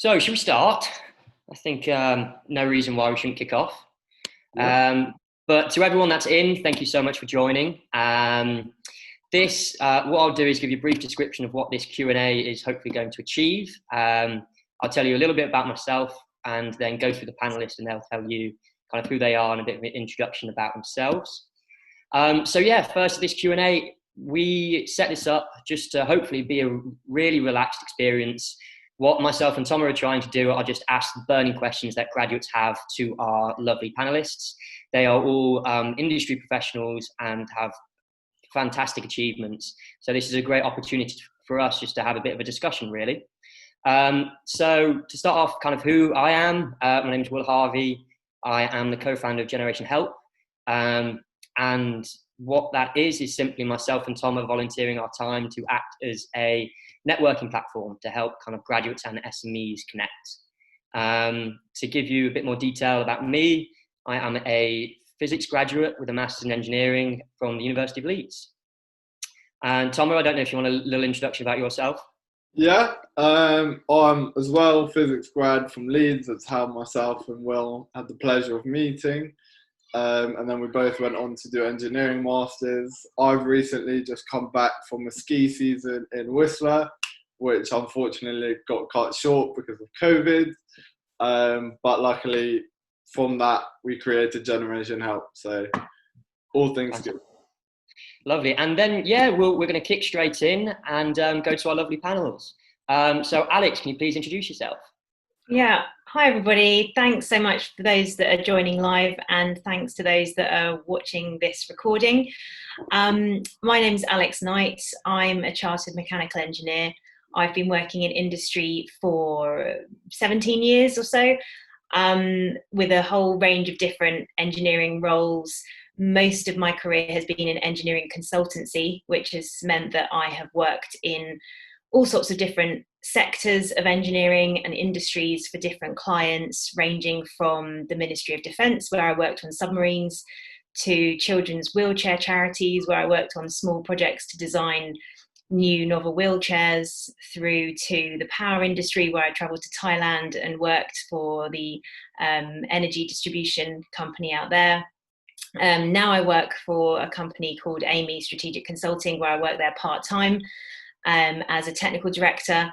So, should we start? I think no reason why we shouldn't kick off. Yeah. But to everyone that's in, thank you so much for joining. What I'll do is give you a brief description of what this Q&A is hopefully going to achieve. I'll tell you a little bit about myself and then go through the panelists and they'll tell you kind of who they are and a bit of an introduction about themselves. First this Q&A, we set this up just to hopefully be a really relaxed experience. What myself and Tom are trying to do are just ask the burning questions that graduates have to our lovely panelists. They are all industry professionals and have fantastic achievements. So this is a great opportunity for us just to have a bit of a discussion, really. So to start off, kind of who I am, my name is Will Harvey. I am the co-founder of GenerationHelp. And what that is simply myself and Tom are volunteering our time to act as a networking platform to help kind of graduates and SMEs connect. To give you a bit more detail about me, I am a physics graduate with a master's in engineering from the University of Leeds. And Tom, I don't know if you want a little introduction about yourself. Yeah, I'm as well physics grad from Leeds. That's how myself and Will had the pleasure of meeting. And then we both went on to do engineering masters. I've recently just come back from a ski season in Whistler, which unfortunately got cut short because of COVID. But luckily from that, we created GenerationHelp. So all things good. Lovely. And then, we're going to kick straight in and go to our lovely panels. So Alex, can you please introduce yourself? Yeah. Hi, everybody. Thanks so much for those that are joining live and thanks to those that are watching this recording. My name's Alex Knight. I'm a chartered mechanical engineer. I've been working in industry for 17 years or so, with a whole range of different engineering roles. Most of my career has been in engineering consultancy, which has meant that I have worked in all sorts of different sectors of engineering and industries for different clients, ranging from the Ministry of Defence, where I worked on submarines, to children's wheelchair charities, where I worked on small projects to design new novel wheelchairs, through to the power industry, where I travelled to Thailand and worked for the energy distribution company out there. Now I work for a company called Amy Strategic Consulting, where I work there part-time as a technical director,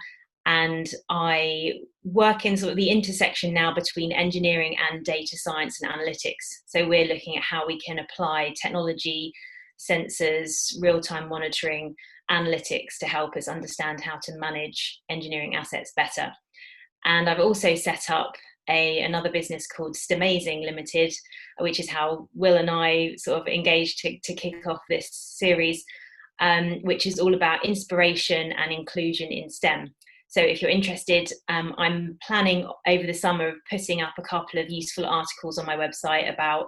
and I work in sort of the intersection now between engineering and data science and analytics. So we're looking at how we can apply technology, sensors, real-time monitoring, analytics to help us understand how to manage engineering assets better. And I've also set up another business called Stemazingltd, which is how Will and I sort of engaged to kick off this series, which is all about inspiration and inclusion in STEM. So if you're interested, I'm planning over the summer of putting up a couple of useful articles on my website about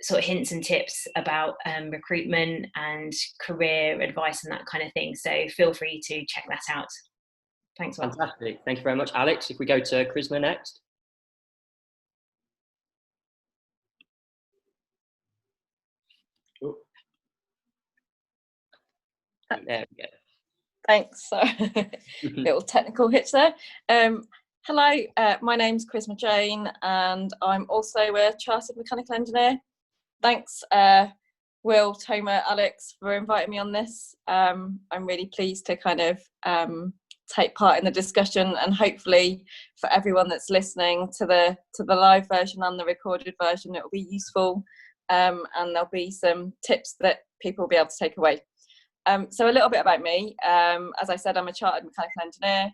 sort of hints and tips about recruitment and career advice and that kind of thing. So feel free to check that out. Thanks, Will. Fantastic. Thank you very much, Alex. If we go to Charisma next. There we go. Thanks. Little technical hitch there. Hello, my name's Charisma Jane, and I'm also a chartered mechanical engineer. Thanks, Will, Toma, Alex, for inviting me on this. I'm really pleased to kind of take part in the discussion, and hopefully for everyone that's listening to the live version and the recorded version, it will be useful, and there'll be some tips that people will be able to take away. So a little bit about me. As I said, I'm a chartered mechanical engineer.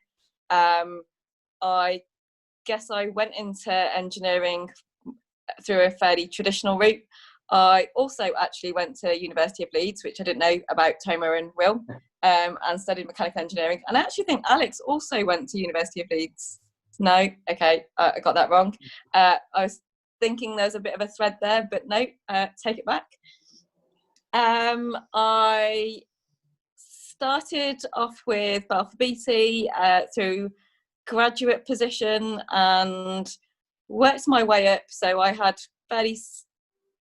I guess I went into engineering through a fairly traditional route. I also actually went to University of Leeds, which I didn't know about Toma and Will, and studied mechanical engineering. And I actually think Alex also went to University of Leeds. No? Okay, I got that wrong. I was thinking there's a bit of a thread there, but no, take it back. I started off with Balfour Beatty through graduate position and worked my way up. So I had fairly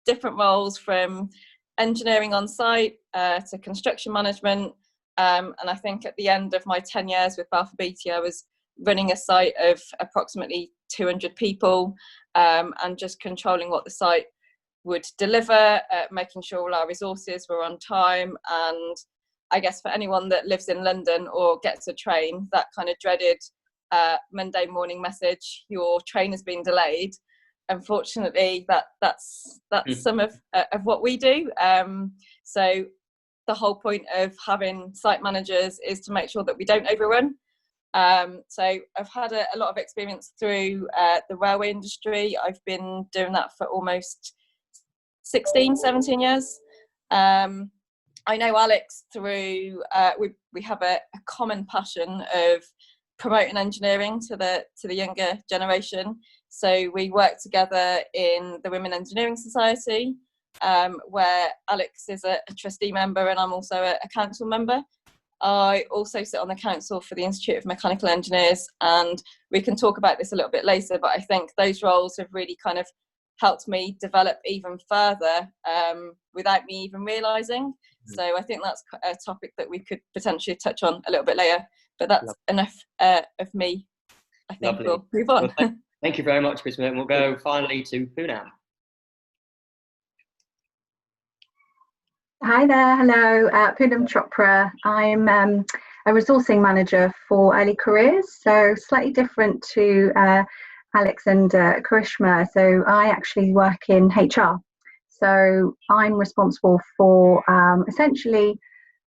different roles, from engineering on site to construction management. And I think at the end of my 10 years with Balfour Beatty, I was running a site of approximately 200 people, and just controlling what the site would deliver, making sure all our resources were on time. And I guess for anyone that lives in London or gets a train, that kind of dreaded Monday morning message, your train has been delayed. Unfortunately, that's some of what we do. So the whole point of having site managers is to make sure that we don't overrun. So I've had a lot of experience through the railway industry. I've been doing that for almost 16, 17 years. I know Alex through, we have a common passion of promoting engineering to the younger generation. So we work together in the Women Engineering Society, where Alex is a trustee member and I'm also a council member. I also sit on the council for the Institute of Mechanical Engineers, and we can talk about this a little bit later, but I think those roles have really kind of helped me develop even further without me even realising. So I think that's a topic that we could potentially touch on a little bit later, but that's enough of me. I think we'll move on. Well, thank you very much, Chris. And we'll go finally to Poonam. Hi there, hello, Poonam Chopra. I'm a resourcing manager for early careers, so slightly different to Alex and Karishma. So I actually work in HR. So I'm responsible for essentially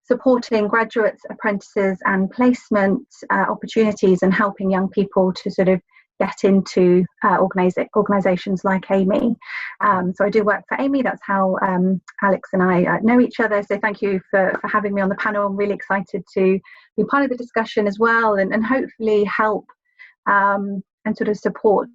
supporting graduates, apprentices and placement opportunities and helping young people to sort of get into organisations like Amy. So I do work for Amy. That's how Alex and I know each other. So thank you for having me on the panel. I'm really excited to be part of the discussion as well, and hopefully help and sort of support,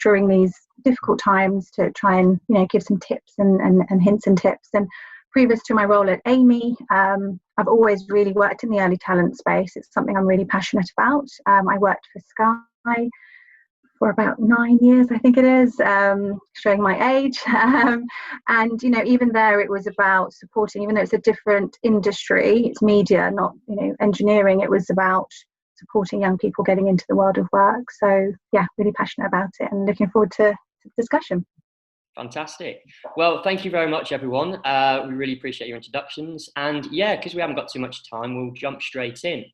during these difficult times, to try and, give some tips and hints and tips. And previous to my role at Amy, I've always really worked in the early talent space. It's something I'm really passionate about. I worked for Sky for about 9 years, I think it is, showing my age. And, even there it was about supporting, even though it's a different industry, it's media, not, engineering, it was about supporting young people getting into the world of work. So yeah, really passionate about it and looking forward to the discussion. Fantastic. Well, thank you very much, everyone. We really appreciate your introductions. And yeah, because we haven't got too much time, we'll jump straight in.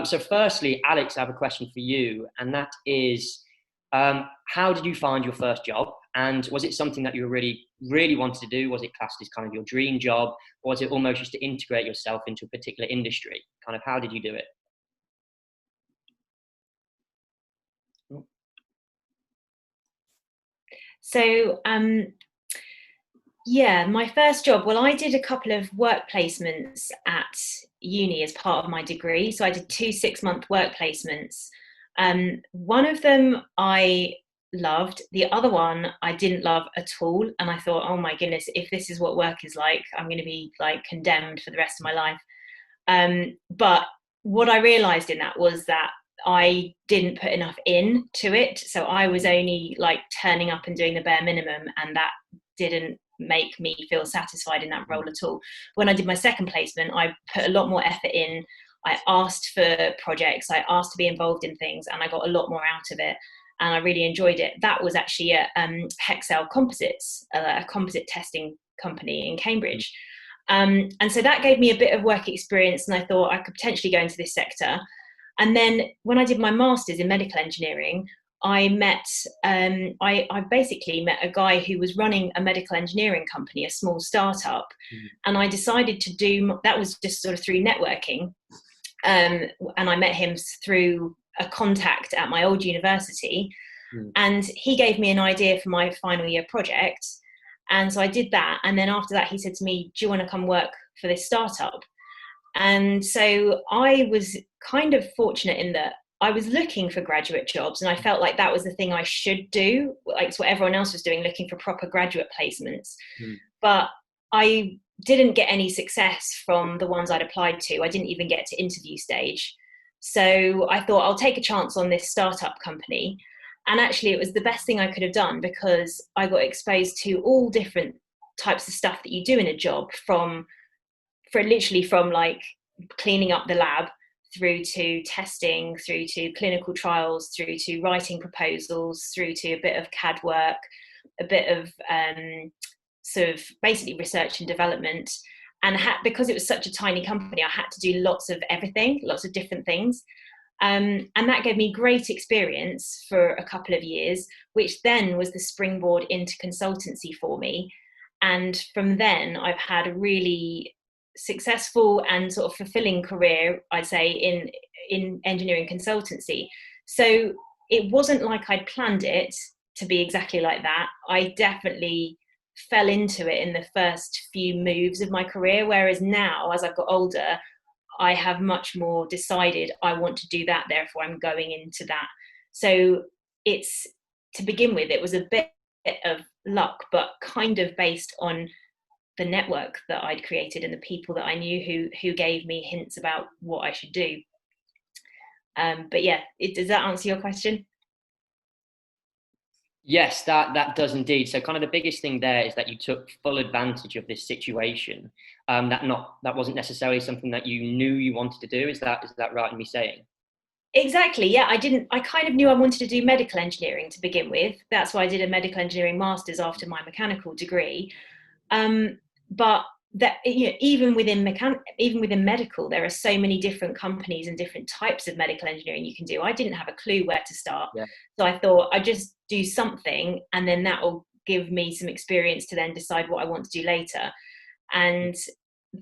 So firstly, Alex, I have a question for you, and that is, how did you find your first job? And was it something that you really, really wanted to do? Was it classed as kind of your dream job? Or was it almost just to integrate yourself into a particular industry? Kind of, how did you do it? So, yeah, my first job, well, I did a couple of work placements at uni as part of my degree. So I did 2 6-month work placements. One of them I loved, the other one I didn't love at all. And I thought, oh my goodness, if this is what work is like, I'm going to be like condemned for the rest of my life. But what I realized in that was that I didn't put enough into it. So I was only like turning up and doing the bare minimum, and that didn't make me feel satisfied in that role at all. When I did my second placement, I put a lot more effort in. I asked for projects, I asked to be involved in things, and I got a lot more out of it. And I really enjoyed it. That was actually at Hexcel Composites, a composite testing company in Cambridge. And so that gave me a bit of work experience, and I thought I could potentially go into this sector. And then when I did my master's in medical engineering, I basically met a guy who was running a medical engineering company, a small startup. And I decided to do, that was just sort of through networking. And I met him through a contact at my old university. And he gave me an idea for my final year project. And so I did that. And then after that, he said to me, do you want to come work for this startup? And so I was kind of fortunate in that I was looking for graduate jobs, and I felt like that was the thing I should do. Like, it's what everyone else was doing, looking for proper graduate placements. But I didn't get any success from the ones I'd applied to. I didn't even get to interview stage. So I thought I'll take a chance on this startup company. And actually it was the best thing I could have done, because I got exposed to all different types of stuff that you do in a job, from literally from like cleaning up the lab through to testing, through to clinical trials, through to writing proposals, through to a bit of CAD work, a bit of sort of basically research and development. And because it was such a tiny company, I had to do lots of everything, lots of different things. And that gave me great experience for a couple of years, which then was the springboard into consultancy for me. And from then, I've had a really successful and sort of fulfilling career, I'd say, in engineering consultancy. So it wasn't like I'd planned it to be exactly like that. I definitely fell into it in the first few moves of my career, whereas now, as I've got older, I have much more decided I want to do that, therefore I'm going into that. So it's, to begin with, it was a bit of luck, but kind of based on the network that I'd created and the people that I knew who gave me hints about what I should do. But yeah, does that answer your question? Yes, that does indeed. So kind of the biggest thing there is that you took full advantage of this situation. That wasn't necessarily something that you knew you wanted to do. Is that right in me saying? Exactly. Yeah, I kind of knew I wanted to do medical engineering to begin with. That's why I did a medical engineering master's after my mechanical degree. But that, you know, even within medical, there are so many different companies and different types of medical engineering you can do. I didn't have a clue where to start. Yeah. So I thought I'd just do something, and then that will give me some experience to then decide what I want to do later. And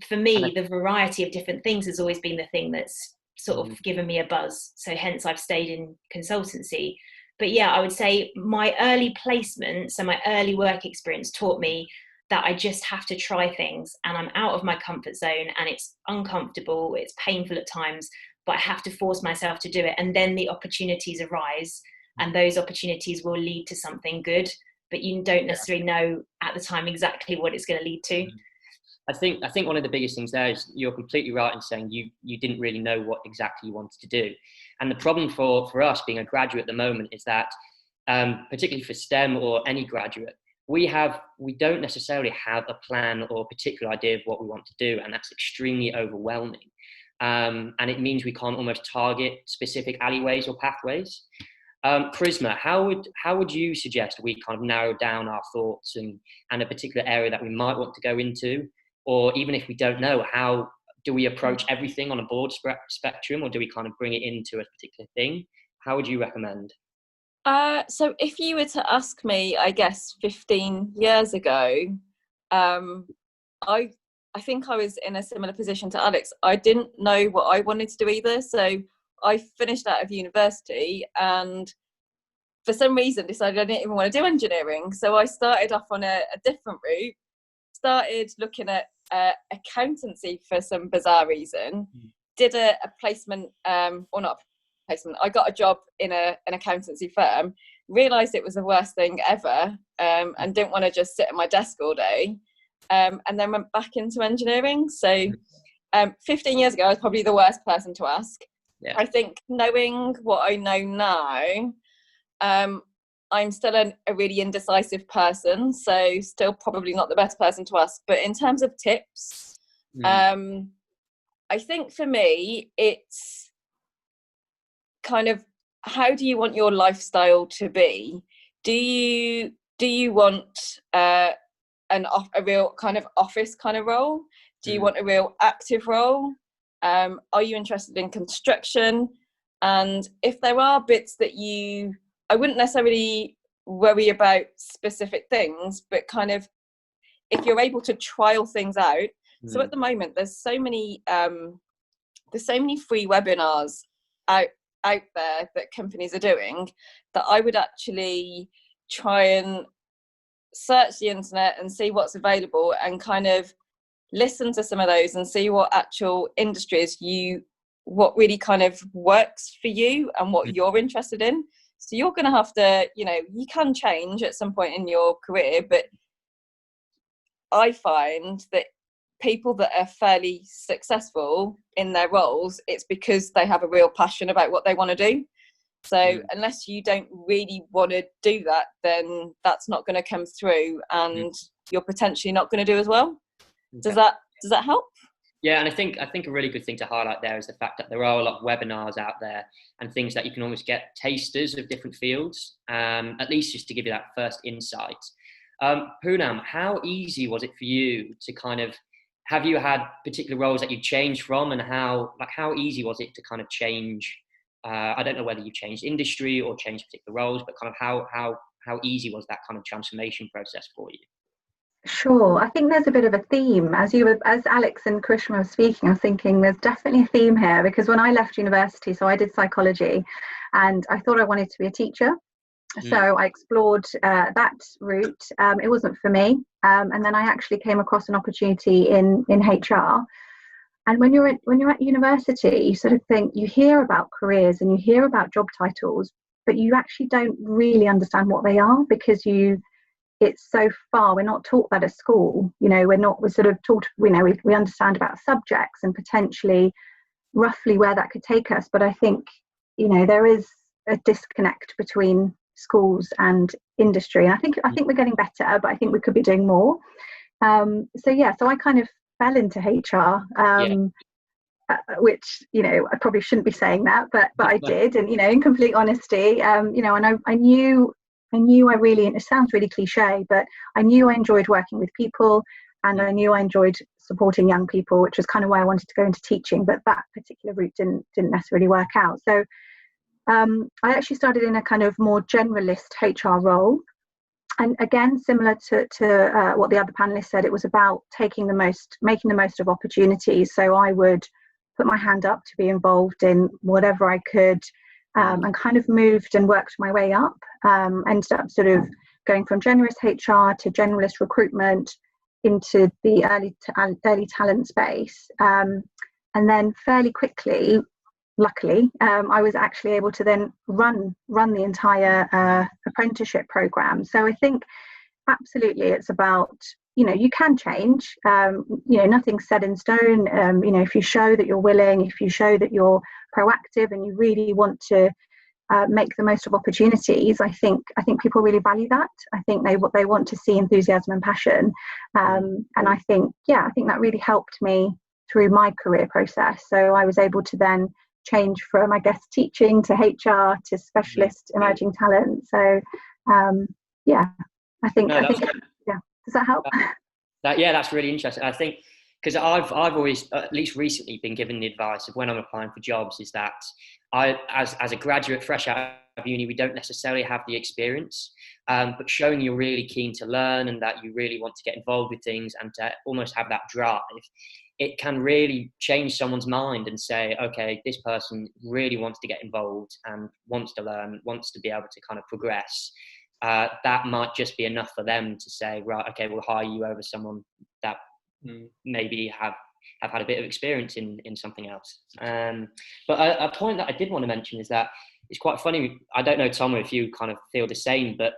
for me, the variety of different things has always been the thing that's sort of given me a buzz. So hence I've stayed in consultancy. But yeah, I would say my early placement, so my early work experience, taught me that I just have to try things, and I'm out of my comfort zone, and it's uncomfortable, it's painful at times, but I have to force myself to do it. And then the opportunities arise, and those opportunities will lead to something good, but you don't necessarily know at the time exactly what it's going to lead to. I think one of the biggest things there is you're completely right in saying you didn't really know what exactly you wanted to do. And the problem for us being a graduate at the moment is that, particularly for STEM or any graduate, we don't necessarily have a plan or a particular idea of what we want to do, and that's extremely overwhelming. And it means we can't almost target specific alleyways or pathways. Charisma, how would you suggest we kind of narrow down our thoughts and a particular area that we might want to go into? Or even if we don't know, how do we approach everything on a broad spectrum, or do we kind of bring it into a particular thing? How would you recommend? So if you were to ask me, I guess 15 years ago, I think I was in a similar position to Alex. I didn't know what I wanted to do either. So I finished out of university and for some reason decided I didn't even want to do engineering. So I started off on a different route, started looking at accountancy for some bizarre reason, did a placement, or not placement, I got a job in an accountancy firm, realised it was the worst thing ever, and didn't want to just sit at my desk all day, and then went back into engineering. So 15 years ago, I was probably the worst person to ask. Yeah. I think knowing what I know now, I'm still a really indecisive person, so still probably not the best person to ask. But in terms of tips, I think for me, it's kind of, how do you want your lifestyle to be? Do you want a real kind of office kind of role? Do you want a real active role? Are you interested in construction? And if there are bits that I wouldn't necessarily worry about specific things, but kind of if you're able to trial things out. So at the moment, there's so many free webinars out there that companies are doing, that I would actually try and search the internet and see what's available and kind of listen to some of those and see what actual industries what really kind of works for you and what you're interested in. So you're going to have to, you can change at some point in your career, but I find that people that are fairly successful in their roles, it's because they have a real passion about what they want to do. So unless you don't really want to do that, then that's not going to come through, and you're potentially not going to do as well. Does that help? Yeah, and I think a really good thing to highlight there is the fact that there are a lot of webinars out there and things that you can almost get tasters of different fields, at least just to give you that first insight. Poonam, how easy was it for you to kind of, have you had particular roles that you changed from, and how easy was it to kind of change? I don't know whether you changed industry or changed particular roles, but kind of how easy was that kind of transformation process for you? Sure. I think there's a bit of a theme. As Alex and Karishma were speaking, I was thinking there's definitely a theme here, because when I left university, so I did psychology and I thought I wanted to be a teacher. So I explored that route. It wasn't for me. And then I actually came across an opportunity in HR. And when you're at university, you sort of think, you hear about careers and you hear about job titles, but you actually don't really understand what they are, because it's so far. We're not taught that at school. We're sort of taught, we understand about subjects and potentially roughly where that could take us. But I think, there is a disconnect between schools and industry. And I think we're getting better, but I think we could be doing more. So I kind of fell into HR, which, I probably shouldn't be saying that, but I did. And, in complete honesty, and I knew I really, it sounds really cliche, but I knew I enjoyed working with people, and I knew I enjoyed supporting young people, which was kind of why I wanted to go into teaching, but that particular route didn't necessarily work out. So I actually started in a kind of more generalist HR role. And again, similar to what the other panelists said, it was about making the most of opportunities. So I would put my hand up to be involved in whatever I could, and kind of moved and worked my way up. Ended up sort of going from generalist HR to generalist recruitment into the early talent space. And then fairly quickly, luckily, I was actually able to then run the entire apprenticeship program. So I think absolutely it's about, you can change, nothing's set in stone. If you show that you're willing, if you show that you're proactive and you really want to make the most of opportunities, I think people really value that. I think they want to see enthusiasm and passion. And I think that really helped me through my career process. So I was able to then change from, I guess, teaching to HR to specialist emerging talent. So I think does that help? That's really interesting. I think, because I've always, at least recently, been given the advice of when I'm applying for jobs, is that as a graduate fresh out of uni, we don't necessarily have the experience, but showing you're really keen to learn and that you really want to get involved with things and to almost have that drive, it can really change someone's mind and say, okay, this person really wants to get involved and wants to learn, wants to be able to kind of progress. That might just be enough for them to say, right, okay, we'll hire you over someone that maybe have had a bit of experience in something else. But a point that I did want to mention is that it's quite funny. I don't know, Tom, if you kind of feel the same, but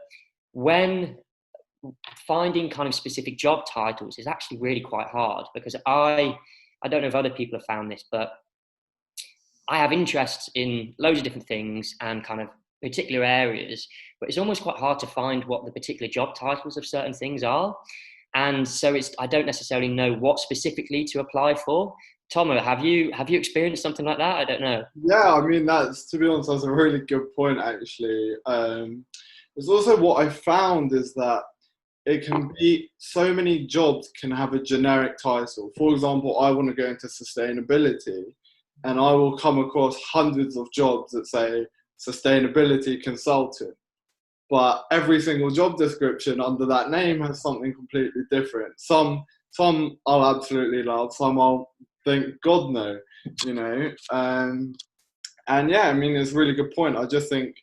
when finding kind of specific job titles is actually really quite hard, because I don't know if other people have found this, but I have interests in loads of different things and kind of particular areas, but it's almost quite hard to find what the particular job titles of certain things are. And so I don't necessarily know what specifically to apply for. Tomo, have you experienced something like that? I don't know. Yeah, I mean, to be honest, that's a really good point, actually. There's also what I found is that it can be, so many jobs can have a generic title. For example, I want to go into sustainability, and I will come across hundreds of jobs that say sustainability consultant. But every single job description under that name has something completely different. Some I'll absolutely love, some I'll think, God no, and yeah, I mean, it's a really good point. I just think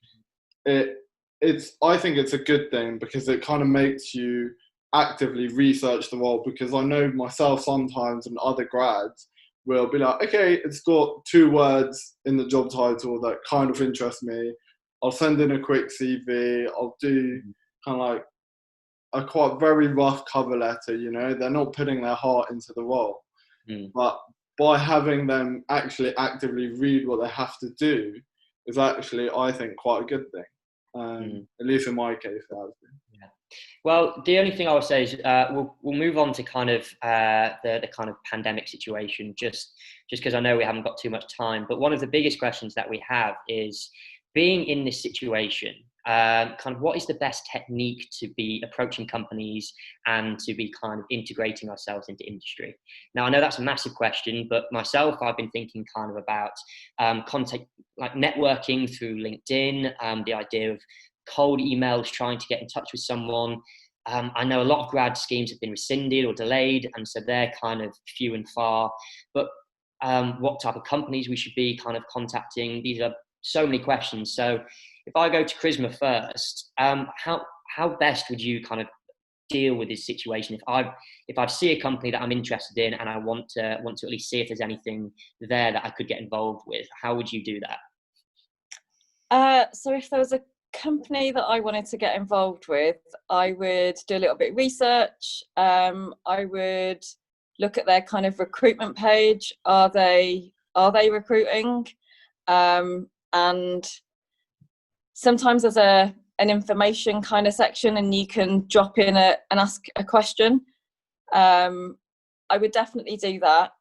I think it's a good thing, because it kind of makes you actively research the role, because I know myself sometimes and other grads will be like, okay, it's got 2 words in the job title that kind of interest me. I'll send in a quick CV. I'll do kind of like a quite very rough cover letter, They're not putting their heart into the role. But by having them actually actively read what they have to do is actually, I think, quite a good thing. At least in my case, it has been. Well, the only thing I would say is we'll move on to kind of the kind of pandemic situation, just because I know we haven't got too much time. But one of the biggest questions that we have is, being in this situation, kind of what is the best technique to be approaching companies and to be kind of integrating ourselves into industry? Now, I know that's a massive question, but myself, I've been thinking kind of about contact, like networking through LinkedIn, the idea of cold emails, trying to get in touch with someone. I know a lot of grad schemes have been rescinded or delayed, and so they're kind of few and far. But what type of companies we should be kind of contacting? These are so many questions. So if I go to Charisma first, how best would you kind of deal with this situation? If I see a company that I'm interested in and I want to at least see if there's anything there that I could get involved with, how would you do that? So if there was a company that I wanted to get involved with, I would do a little bit of research. I would look at their kind of recruitment page. Are they recruiting? And sometimes there's an information kind of section, and you can drop in and ask a question. I would definitely do that.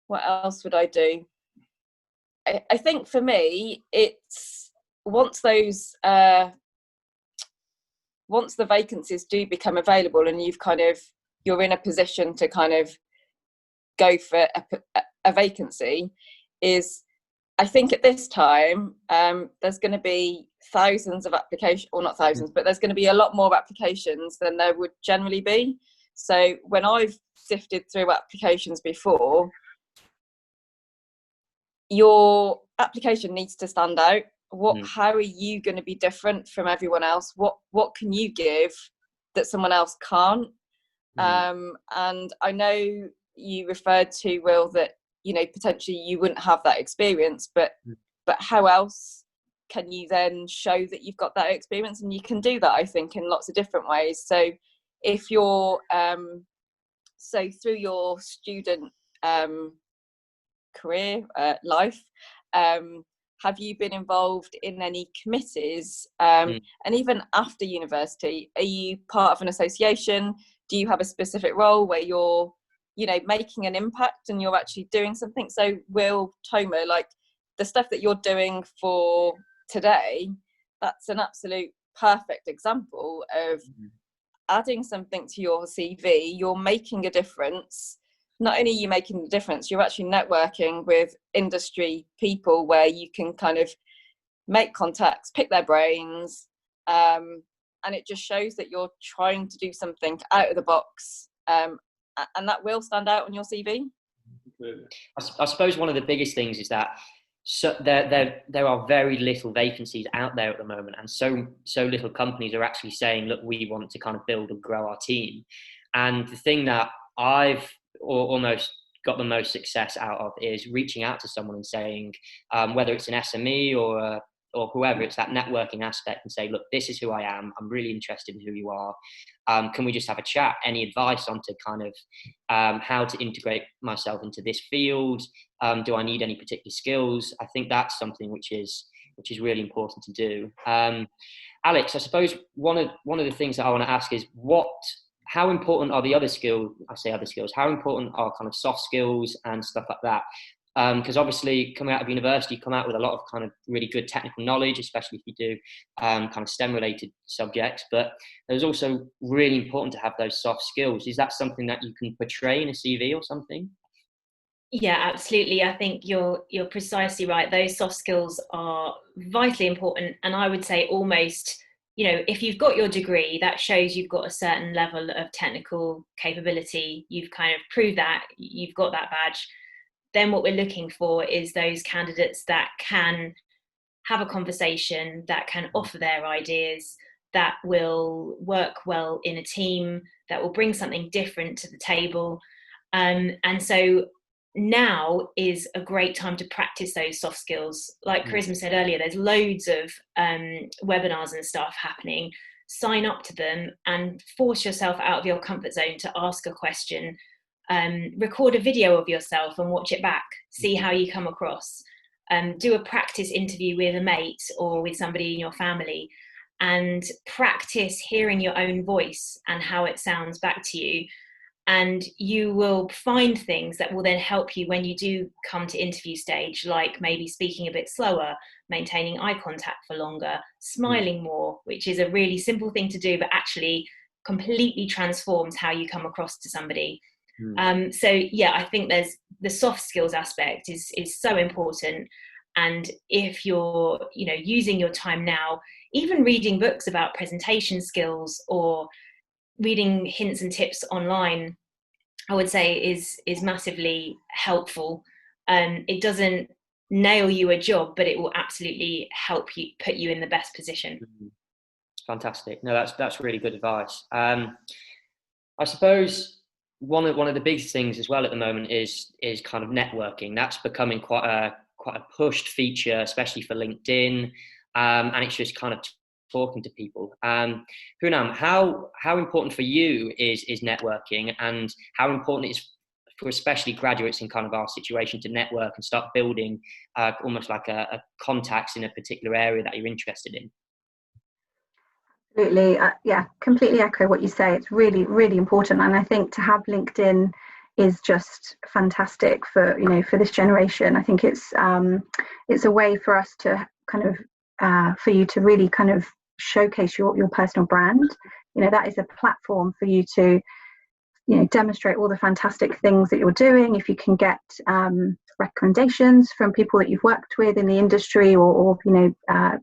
What else would I do? I think for me, it's once the vacancies do become available and you're in a position to kind of go for a vacancy, is I think at this time there's going to be thousands of applications, or not thousands, but there's going to be a lot more applications than there would generally be. So when I've sifted through applications before, your application needs to stand out. How are you going to be different from everyone else? What can you give that someone else can't? And I know you referred to, Will, that potentially you wouldn't have that experience, but how else can you then show that you've got that experience? And you can do that, I think, in lots of different ways. So if you're through your student career life, have you been involved in any committees? And even after university, are you part of an association? Do you have a specific role where you're making an impact and you're actually doing something? So Will, Toma, like the stuff that you're doing for today, that's an absolute perfect example of adding something to your CV. You're making a difference. Not only are you making a difference, you're actually networking with industry people where you can kind of make contacts, pick their brains, and it just shows that you're trying to do something out of the box. And that will stand out on your CV. I suppose one of the biggest things is that there are very little vacancies out there at the moment, and so little companies are actually saying, look, we want to kind of build and grow our team. And the thing that I've almost got the most success out of is reaching out to someone and saying, whether it's an SME or whoever, it's that networking aspect, and say, look, this is who I am. I'm really interested in who you are. Can we just have a chat? Any advice onto kind of how to integrate myself into this field? Do I need any particular skills? I think that's something which is really important to do. Alex, I suppose one of the things that I want to ask is how important are the other skills? I say other skills. How important are kind of soft skills and stuff like that? Because obviously coming out of university, you come out with a lot of kind of really good technical knowledge, especially if you do kind of STEM related subjects, but it's also really important to have those soft skills. Is that something that you can portray in a CV or something? Yeah, absolutely. I think you're precisely right. Those soft skills are vitally important. And I would say almost, if you've got your degree, that shows you've got a certain level of technical capability. You've kind of proved that, you've got that badge. Then what we're looking for is those candidates that can have a conversation, that can offer their ideas, that will work well in a team, that will bring something different to the table. And so now is a great time to practice those soft skills. Like Charisma said earlier, there's loads of webinars and stuff happening. Sign up to them and force yourself out of your comfort zone to ask a question. Record a video of yourself and watch it back, see how you come across. Do a practice interview with a mate or with somebody in your family, and practice hearing your own voice and how it sounds back to you. And you will find things that will then help you when you do come to interview stage, like maybe speaking a bit slower, maintaining eye contact for longer, smiling more, which is a really simple thing to do, but actually completely transforms how you come across to somebody. So yeah, I think there's the soft skills aspect is so important. And if you're, using your time now, even reading books about presentation skills or reading hints and tips online, I would say is massively helpful. It doesn't nail you a job, but it will absolutely help you, put you in the best position. Fantastic. No, that's really good advice. I suppose one of the big things as well at the moment is kind of networking. That's becoming quite a pushed feature, especially for LinkedIn, and it's just kind of talking to people. Poonam, how important for you is networking, and how important it is for especially graduates in kind of our situation to network and start building almost like a contacts in a particular area that you're interested in? Absolutely. Yeah, completely echo what you say. It's really, really important. And I think to have LinkedIn is just fantastic for, for this generation. I think it's a way for us to kind of, for you to really kind of showcase your personal brand. That is a platform for you to, demonstrate all the fantastic things that you're doing. If you can get recommendations from people that you've worked with in the industry or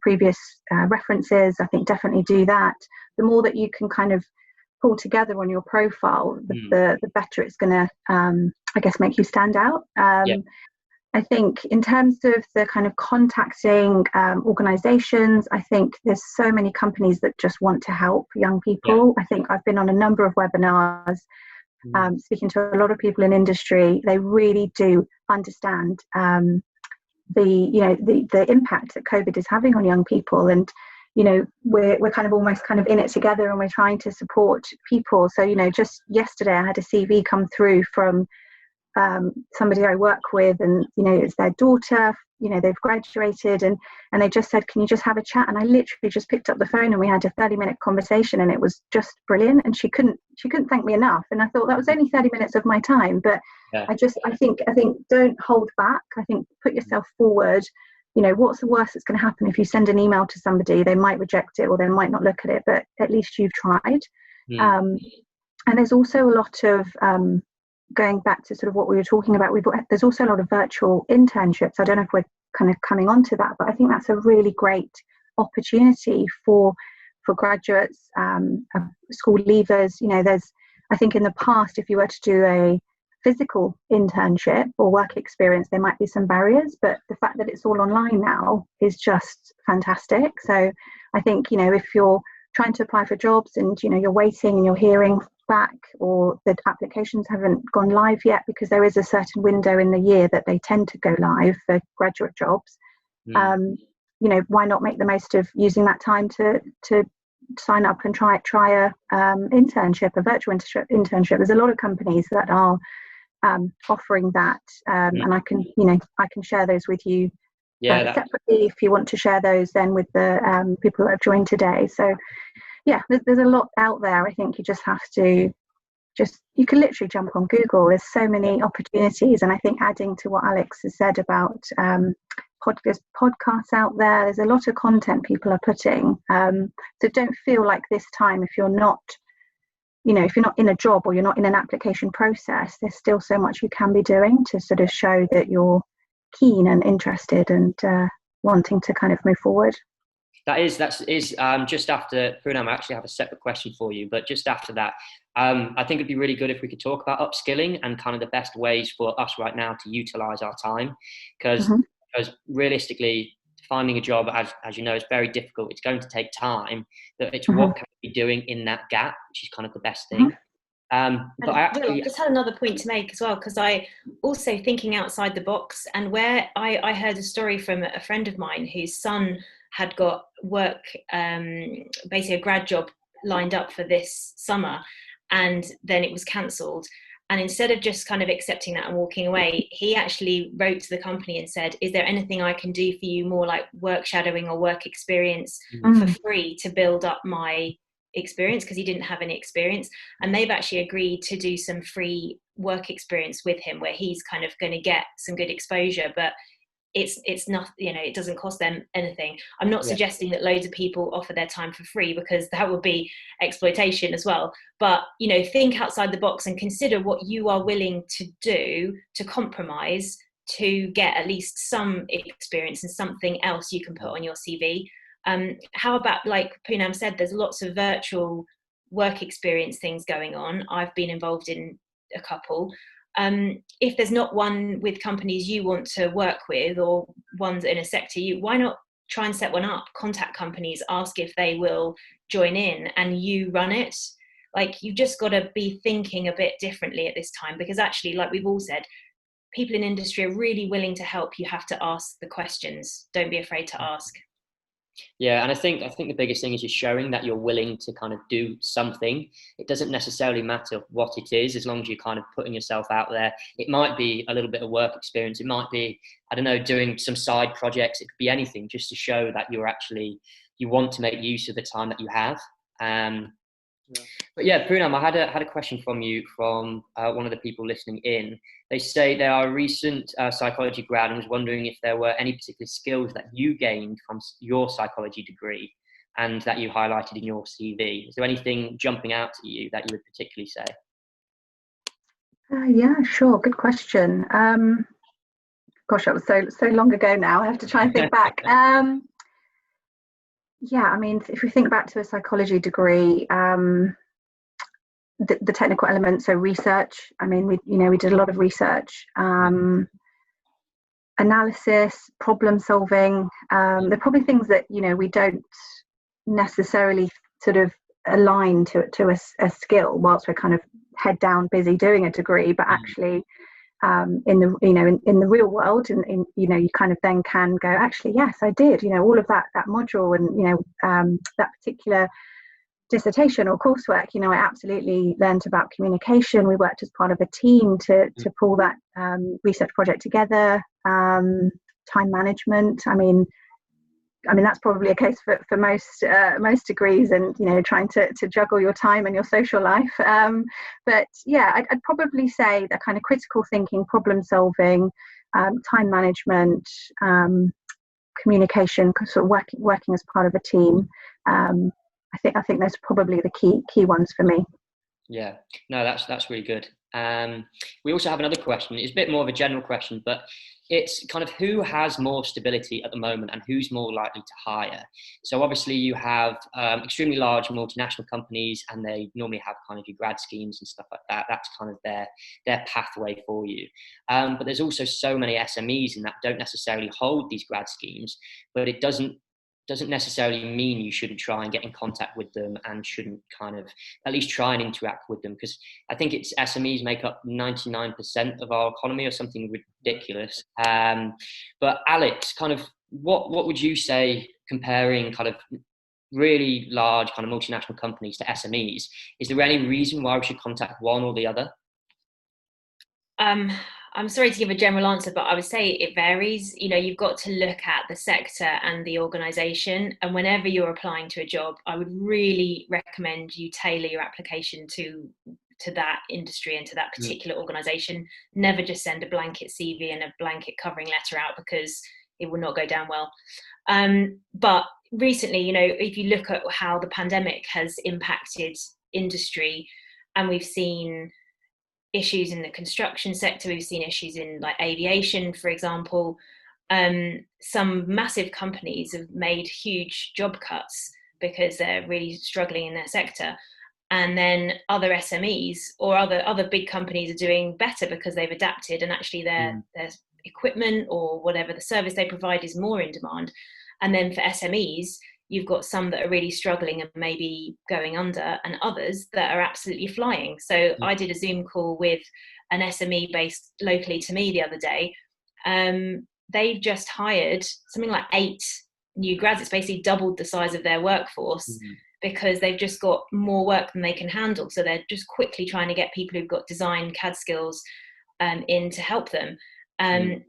previous references, I think definitely do that. The more that you can kind of pull together on your profile, the better it's going to, I guess, make you stand out. I think in terms of the kind of contacting organizations, I think there's so many companies that just want to help young people. I think I've been on a number of webinars speaking to a lot of people in industry. They really do understand the impact that COVID is having on young people, and we're kind of almost kind of in it together, and we're trying to support people. So just yesterday I had a CV come through from somebody I work with, and it's their daughter. They've graduated, and they just said, can you just have a chat? And I literally just picked up the phone and we had a 30-minute conversation, and it was just brilliant. And she couldn't thank me enough. And I thought that was only 30 minutes of my time, but I think don't hold back. I think put yourself forward. What's the worst that's going to happen if you send an email to somebody? They might reject it or they might not look at it, but at least you've tried. And there's also a lot of going back to sort of what we were talking about, there's also a lot of virtual internships. I don't know if we're kind of coming on to that, but I think that's a really great opportunity for graduates, school leavers. I think in the past, if you were to do a physical internship or work experience, there might be some barriers, but the fact that it's all online now is just fantastic. So I think, if you're trying to apply for jobs and, you're waiting and you're hearing back, or the applications haven't gone live yet, because there is a certain window in the year that they tend to go live for graduate jobs. Why not make the most of using that time to sign up and try a internship, a virtual internship. There's a lot of companies that are offering that, and I can share those with you separately if you want to share those then with the people that have joined today. So yeah, there's a lot out there. I think you just have to you can literally jump on Google. There's so many opportunities. And I think adding to what Alex has said about there's podcasts out there. There's a lot of content people are putting. So don't feel like this time, if you're not in a job or you're not in an application process, there's still so much you can be doing to sort of show that you're keen and interested and wanting to kind of move forward. That is just after Poonam. I actually have a separate question for you, but just after that, I think it'd be really good if we could talk about upskilling and kind of the best ways for us right now to utilize our time, because realistically, finding a job, as you know, is very difficult. It's going to take time. But it's what can we be doing in that gap, which is kind of the best thing. But I just had another point to make as well, because I also thinking outside the box, and where I heard a story from a friend of mine whose son had got work, basically a grad job lined up for this summer, and then it was cancelled. And instead of just kind of accepting that and walking away, he actually wrote to the company and said, is there anything I can do for you, more like work shadowing or work experience for free to build up my experience, because he didn't have any experience. And they've actually agreed to do some free work experience with him, where he's kind of going to get some good exposure, but it's not, you know, it doesn't cost them anything. I'm not suggesting that loads of people offer their time for free, because that would be exploitation as well. But, you know, think outside the box and consider what you are willing to do, to compromise, to get at least some experience and something else you can put on your CV. How about, like Poonam said, there's lots of virtual work experience things going on. I've been involved in a couple. If there's not one with companies you want to work with, or ones in a sector, why not try and set one up? Contact companies, ask if they will join in, and you run it. Like, you've just got to be thinking a bit differently at this time, because actually, like we've all said, people in industry are really willing to help. You have to ask the questions. Don't be afraid to ask. Yeah, and I think the biggest thing is just showing that you're willing to kind of do something. It doesn't necessarily matter what it is, as long as you're kind of putting yourself out there. It might be a little bit of work experience. It might be, I don't know, doing some side projects. It could be anything, just to show that you want to make use of the time that you have. But yeah, Poonam, I had a question from you from one of the people listening in. They say they are a recent psychology grad and was wondering if there were any particular skills that you gained from your psychology degree and that you highlighted in your CV. Is there anything jumping out to you that you would particularly say? Yeah, sure. Good question. Gosh, that was so long ago now. I have to try and think back. Yeah, I mean, if we think back to a psychology degree, the technical elements, so research. I mean, we did a lot of research, analysis, problem solving. They're probably things that, you know, we don't necessarily sort of align to a skill whilst we're kind of head down busy doing a degree, but actually in the real world, and you know, you kind of then can go, actually, yes, I did, you know, all of that module, and you know, that particular dissertation or coursework, you know, I absolutely learned about communication. We worked as part of a team to pull that research project together. Time management. I mean that's probably a case for most degrees, and you know, trying to juggle your time and your social life. But yeah, I'd probably say that kind of critical thinking, problem solving, time management, communication, sort of working as part of a team. I think those are probably the key ones for me. Yeah, no, that's really good. We also have another question. It's a bit more of a general question, but it's kind of who has more stability at the moment and who's more likely to hire. So obviously you have extremely large multinational companies, and they normally have kind of your grad schemes and stuff like that. That's kind of their pathway for you. But there's also so many SMEs in that don't necessarily hold these grad schemes, but it doesn't necessarily mean you shouldn't try and get in contact with them, and shouldn't kind of at least try and interact with them, because I think it's SMEs make up 99% of our economy or something ridiculous. But Alex, kind of what would you say, comparing kind of really large kind of multinational companies to SMEs? Is there any reason why we should contact one or the other? I'm sorry to give a general answer, but I would say it varies. You know, you've got to look at the sector and the organisation, and whenever you're applying to a job, I would really recommend you tailor your application to that industry and to that particular organisation. Never just send a blanket CV and a blanket covering letter out, because it will not go down well. But recently, you know, if you look at how the pandemic has impacted industry, and we've seen issues in the construction sector, we've seen issues in like aviation, for example. Some massive companies have made huge job cuts because they're really struggling in their sector. And then other SMEs or other big companies are doing better because they've adapted, and actually their equipment or whatever the service they provide is more in demand. And then for SMEs, you've got some that are really struggling and maybe going under, and others that are absolutely flying. So I did a Zoom call with an SME based locally to me the other day. They've just hired something like 8 new grads. It's basically doubled the size of their workforce because they've just got more work than they can handle. So they're just quickly trying to get people who've got design CAD skills in to help them. And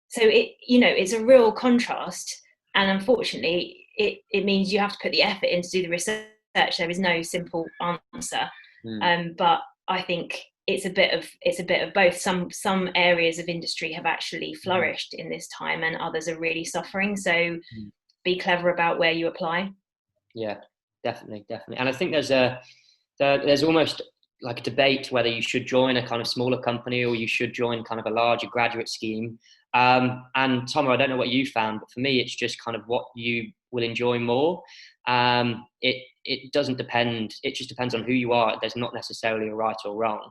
so it's a real contrast. And unfortunately, it means you have to put the effort in to do the research. There is no simple answer. But I think it's a bit of both. Some areas of industry have actually flourished in this time, and others are really suffering. So be clever about where you apply. Yeah, definitely. And I think there's almost like a debate whether you should join a kind of smaller company or you should join kind of a larger graduate scheme. And Tomer, I don't know what you found, but for me, it's just kind of what you will enjoy more. It doesn't depend. It just depends on who you are. There's not necessarily a right or wrong.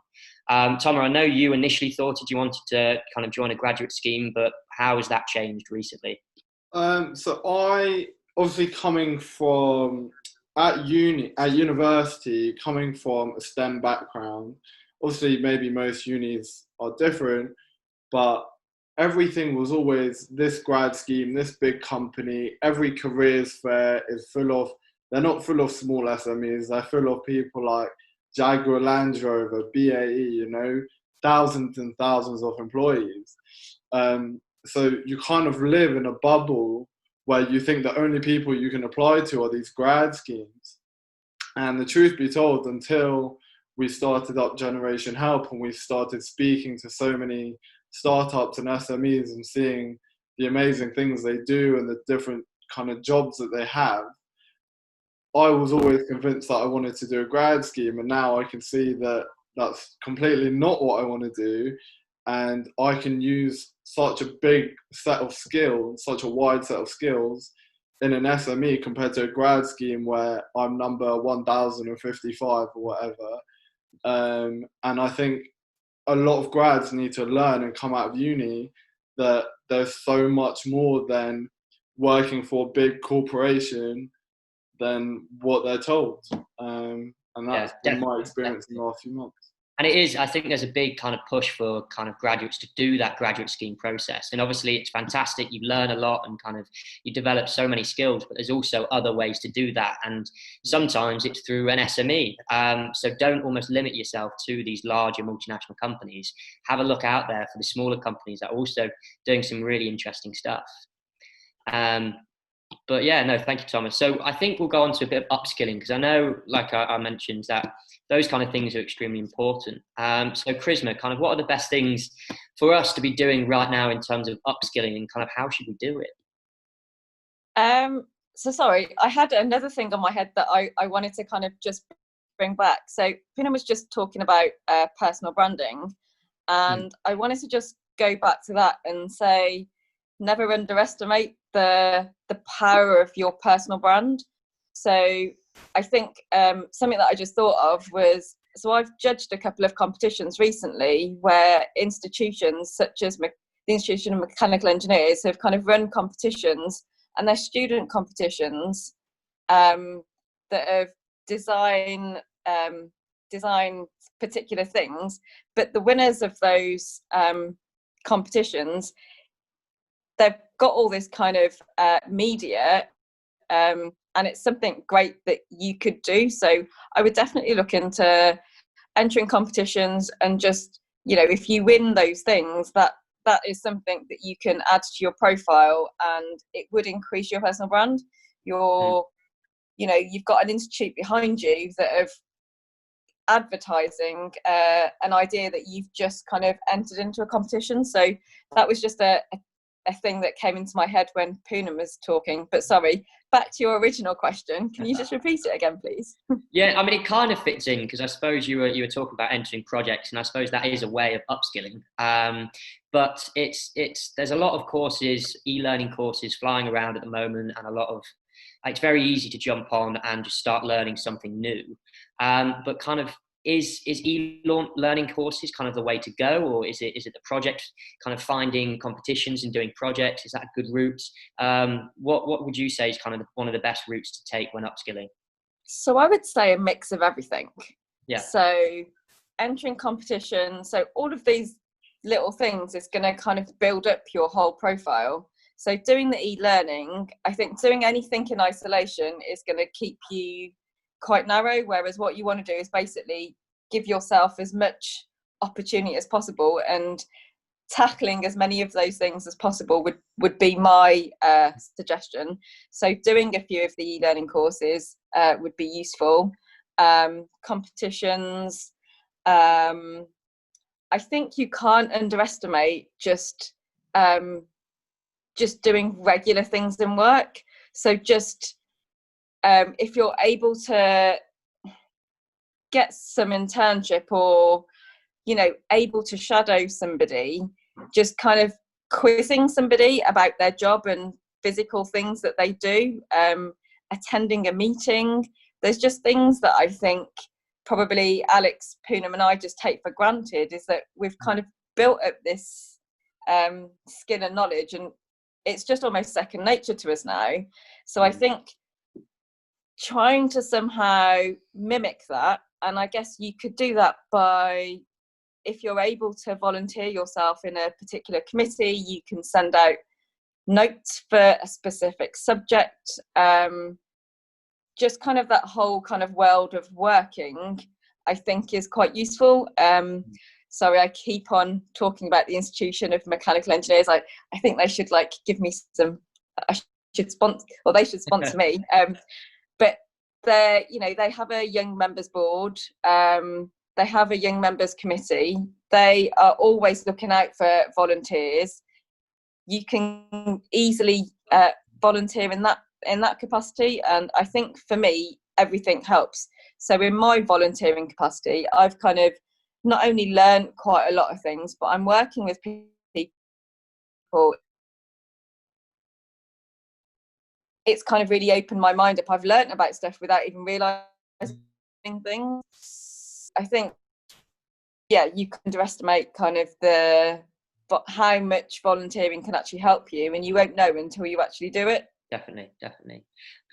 Tomer, I know you initially thought that you wanted to kind of join a graduate scheme, but how has that changed recently? So I obviously coming from at university, coming from a STEM background, obviously maybe most unis are different, but everything was always this grad scheme, this big company. Every careers fair is they're not full of small SMEs, they're full of people like Jaguar Land Rover, BAE, thousands and thousands of employees. So you kind of live in a bubble where you think the only people you can apply to are these grad schemes. And the truth be told, until we started up GenerationHelp and we started speaking to so many startups and SMEs and seeing the amazing things they do and the different kind of jobs that they have, I was always convinced that I wanted to do a grad scheme, and now I can see that that's completely not what I want to do. And I can use such a big set of skills, such a wide set of skills in an SME compared to a grad scheme where I'm number 1055 or whatever. And I think a lot of grads need to learn and come out of uni that there's so much more than working for a big corporation than what they're told. And that's been my experience in the last few months. And it is, I think there's a big kind of push for kind of graduates to do that graduate scheme process. And obviously it's fantastic. You learn a lot and kind of you develop so many skills, but there's also other ways to do that. And sometimes it's through an SME. So don't almost limit yourself to these larger multinational companies. Have a look out there for the smaller companies that are also doing some really interesting stuff. But yeah, no, thank you, Thomas. So I think we'll go on to a bit of upskilling, because I know, like I mentioned, that those kind of things are extremely important. So Charisma, kind of what are the best things for us to be doing right now in terms of upskilling, and kind of how should we do it? So sorry, I had another thing on my head that I wanted to kind of just bring back. So Poonam was just talking about personal branding, and I wanted to just go back to that and say, never underestimate the power of your personal brand. So I think something that I just thought of was, so I've judged a couple of competitions recently where institutions such as the Institution of Mechanical Engineers have kind of run competitions, and they're student competitions that have design particular things, but the winners of those competitions, they've got all this kind of media, and it's something great that you could do. So I would definitely look into entering competitions, and just, if you win those things, that is something that you can add to your profile, and it would increase your personal brand. You've got an institute behind you that have advertising an idea that you've just kind of entered into a competition. So that was just a thing that came into my head when Poonam was talking. But sorry, back to your original question. Can you just repeat it again, please? Yeah, I mean, it kind of fits in, because I suppose you were talking about entering projects, and I suppose that is a way of upskilling. But there's a lot of courses, e-learning courses flying around at the moment, and it's very easy to jump on and just start learning something new. But kind of, is e-learning courses kind of the way to go, or is it the project, kind of finding competitions and doing projects? Is that a good route? What would you say is kind of one of the best routes to take when upskilling? So I would say a mix of everything. Yeah. So entering competition, so all of these little things is going to kind of build up your whole profile. So doing the e-learning, I think doing anything in isolation is going to keep you quite narrow, whereas what you want to do is basically give yourself as much opportunity as possible, and tackling as many of those things as possible would be my suggestion. So doing a few of the e-learning courses would be useful. Competitions, I think you can't underestimate just doing regular things in work. So just if you're able to get some internship, or able to shadow somebody, just kind of quizzing somebody about their job and physical things that they do, attending a meeting. There's just things that I think probably Alex, Poonam and I just take for granted, is that we've kind of built up this skill and knowledge, and it's just almost second nature to us now. So I think trying to somehow mimic that, and I guess you could do that by, if you're able to volunteer yourself in a particular committee, you can send out notes for a specific subject. Just kind of that whole kind of world of working, I think, is quite useful. Sorry, I keep on talking about the Institution of Mechanical Engineers. I think they should give me some. I should sponsor, or they should sponsor me. But they have a young members board. They have a young members committee. They are always looking out for volunteers. You can easily volunteer in that capacity, and I think for me everything helps. So in my volunteering capacity, I've kind of not only learned quite a lot of things, but I'm working with people. It's kind of really opened my mind up. I've learned about stuff without even realising things. I think, you can underestimate kind of how much volunteering can actually help you, and you won't know until you actually do it. Definitely.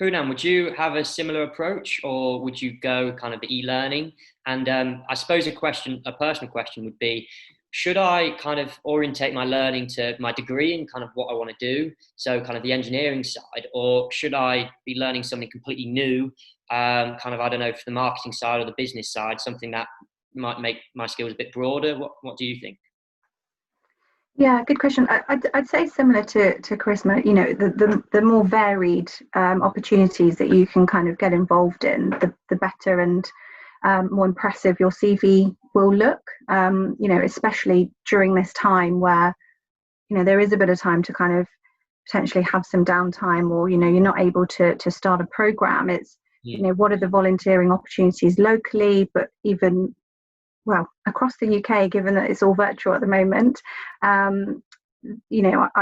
Poonam, would you have a similar approach, or would you go kind of e-learning? And I suppose a personal question would be, should I kind of orientate my learning to my degree and kind of what I want to do, so kind of the engineering side, or should I be learning something completely new, kind of, I don't know, for the marketing side or the business side, something that might make my skills a bit broader? What do you think? Yeah, good question. I'd say similar to Charisma, the more varied opportunities that you can kind of get involved in, the better and more impressive your CV will look, especially during this time where, there is a bit of time to kind of potentially have some downtime, or, you're not able to start a program. It's, what are the volunteering opportunities locally, but even, across the UK, given that it's all virtual at the moment. I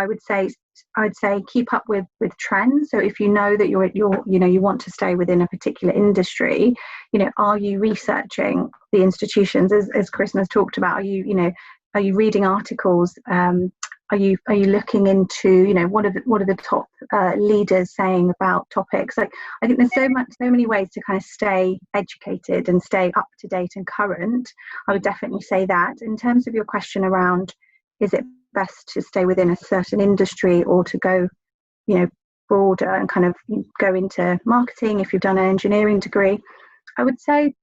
would say keep up with trends. So if you know that you want to stay within a particular industry, are you researching the institutions, as Christmas talked about? Are you reading articles? Are you looking into, what are the top leaders saying about topics? Like, I think there's so many ways to kind of stay educated and stay up to date and current. I would definitely say that. In terms of your question around, is it best to stay within a certain industry or to go, broader and kind of go into marketing if you've done an engineering degree? I would say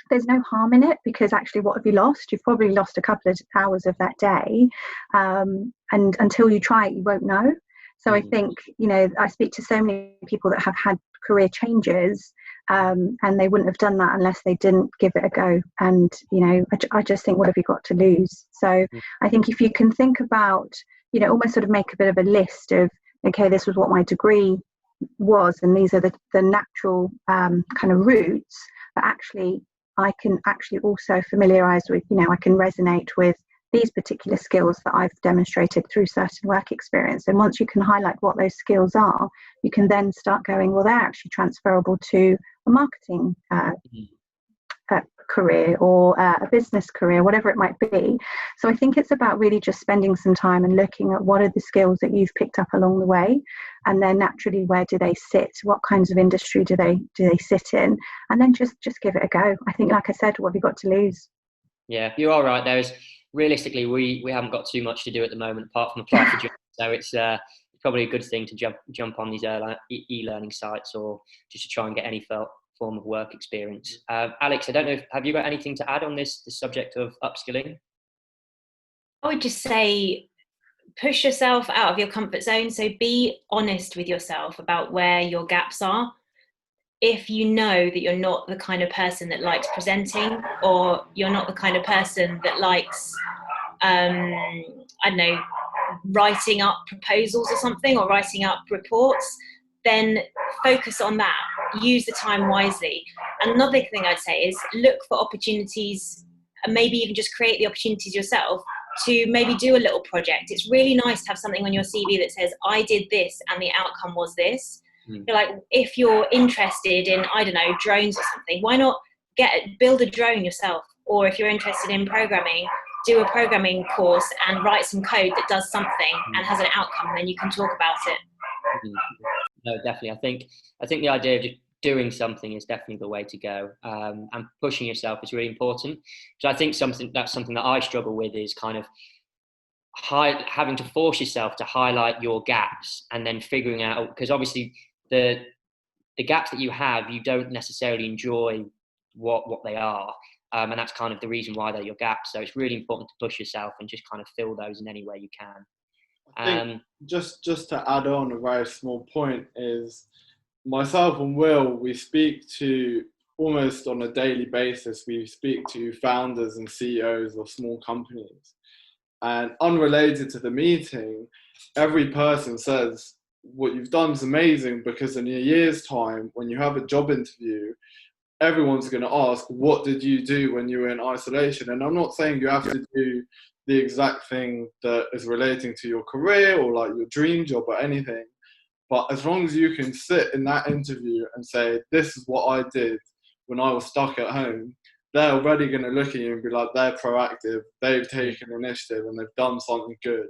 there's no harm in it, because actually, what have you lost? You've probably lost a couple of hours of that day, and until you try it, you won't know. So I think, I speak to so many people that have had career changes, and they wouldn't have done that unless they didn't give it a go. And I just think, what have you got to lose? So I think if you can think about, almost sort of make a bit of a list of, okay, this was what my degree was, and these are the natural kind of routes, but actually I can actually also familiarise with, I can resonate with these particular skills that I've demonstrated through certain work experience. And once you can highlight what those skills are, you can then start going, well, they're actually transferable to a marketing career or a business career, whatever it might be. So I think it's about really just spending some time and looking at what are the skills that you've picked up along the way, and then naturally, where do they sit? What kinds of industry do they sit in? And then just give it a go. I think, like I said, what have you got to lose? Yeah, you're all right. Realistically, we haven't got too much to do at the moment apart from apply for jobs. So it's probably a good thing to jump on these e-learning sites, or just to try and get any form of work experience. Alex, I don't know, have you got anything to add on this subject of upskilling? I would just say, push yourself out of your comfort zone. So be honest with yourself about where your gaps are. If you know that you're not the kind of person that likes presenting, or you're not the kind of person that likes, I don't know, writing up proposals or something, or writing up reports, then focus on that. Use the time wisely. Another thing I'd say is look for opportunities, and maybe even just create the opportunities yourself to maybe do a little project. It's really nice to have something on your CV that says, I did this and the outcome was this. You're like, if you're interested in, I don't know, drones or something, why not build a drone yourself? Or if you're interested in programming, do a programming course and write some code that does something and has an outcome, and then you can talk about it. No, definitely. I think the idea of just doing something is definitely the way to go, and pushing yourself is really important. So I think something that I struggle with is kind of having to force yourself to highlight your gaps, and then figuring out, because obviously the gaps that you have, you don't necessarily enjoy what they are, and that's kind of the reason why they're your gaps. So it's really important to push yourself and just kind of fill those in any way you can. I think just to add on a very small point is, myself and Will, we speak to, almost on a daily basis, we speak to founders and CEOs of small companies. And unrelated to the meeting, every person says, what you've done is amazing, because in a year's time, when you have a job interview, everyone's going to ask, what did you do when you were in isolation? And I'm not saying you have to do the exact thing that is relating to your career or like your dream job or anything. But as long as you can sit in that interview and say, this is what I did when I was stuck at home, they're already going to look at you and be like, they're proactive, they've taken initiative, and they've done something good.